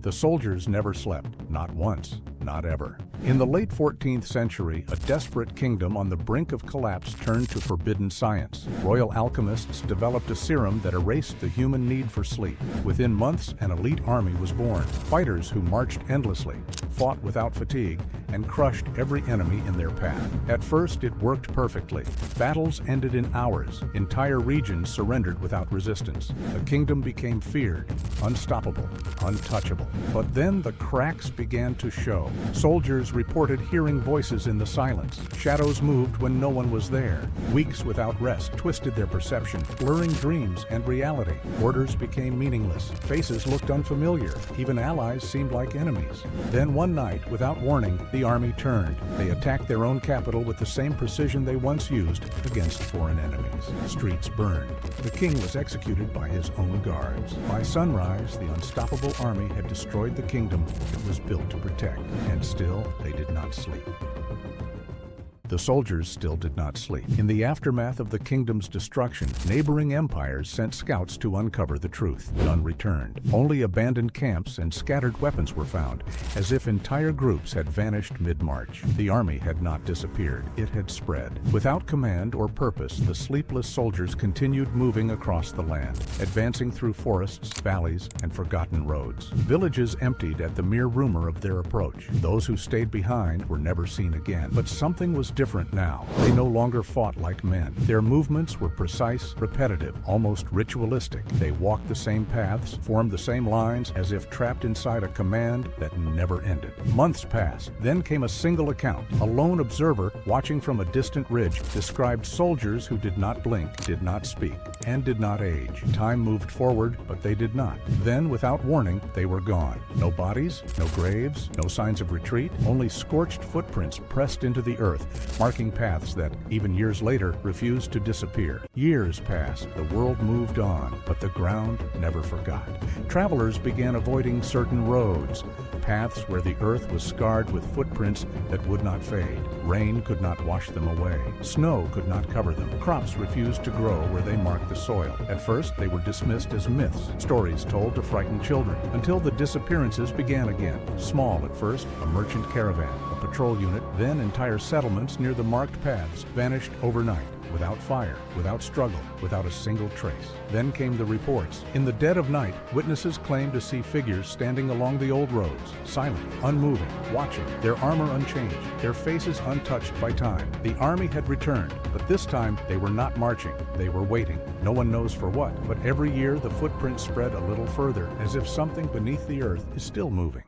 The soldiers never slept, not once, not ever. In the late 14th century, a desperate kingdom on the brink of collapse turned to forbidden science. Royal alchemists developed a serum that erased the human need for sleep. Within months, an elite army was born. Fighters who marched endlessly, fought without fatigue, and crushed every enemy in their path. At first, it worked perfectly. Battles ended in hours. Entire regions surrendered without resistance. The kingdom became feared, unstoppable, untouchable. But then the cracks began to show. Soldiers reported hearing voices in the silence. Shadows moved when no one was there. Weeks without rest twisted their perception, blurring dreams and reality. Orders became meaningless. Faces looked unfamiliar. Even allies seemed like enemies. Then one night, without warning, the army turned. They attacked their own capital with the same precision they once used against foreign enemies. Streets burned. The king was executed by his own guards. By sunrise, the unstoppable army had destroyed the kingdom it was built to protect. And still, they did not sleep. The soldiers still did not sleep. In the aftermath of the kingdom's destruction, neighboring empires sent scouts to uncover the truth. None returned. Only abandoned camps and scattered weapons were found, as if entire groups had vanished mid-march. The army had not disappeared. It had spread. Without command or purpose, the sleepless soldiers continued moving across the land, advancing through forests, valleys, and forgotten roads. Villages emptied at the mere rumor of their approach. Those who stayed behind were never seen again. But something was different now. They no longer fought like men. Their movements were precise, repetitive, almost ritualistic. They walked the same paths, formed the same lines, as if trapped inside a command that never ended. Months passed. Then came a single account. A lone observer, watching from a distant ridge, described soldiers who did not blink, did not speak, and did not age. Time moved forward, but they did not. Then, without warning, they were gone. No bodies, no graves, no signs of retreat, only scorched footprints pressed into the earth, marking paths that, even years later, refused to disappear. Years passed, the world moved on, but the ground never forgot. Travelers began avoiding certain roads, paths where the earth was scarred with footprints that would not fade. Rain could not wash them away. Snow could not cover them. Crops refused to grow where they marked the soil. At first, they were dismissed as myths, stories told to frighten children, until the disappearances began again. Small at first, a merchant caravan, a patrol unit, then entire settlements near the marked paths vanished overnight. Without fire, without struggle, without a single trace. Then came the reports. In the dead of night, witnesses claimed to see figures standing along the old roads, silent, unmoving, watching, their armor unchanged, their faces untouched by time. The army had returned, but this time they were not marching. They were waiting. No one knows for what, but every year the footprints spread a little further, as if something beneath the earth is still moving.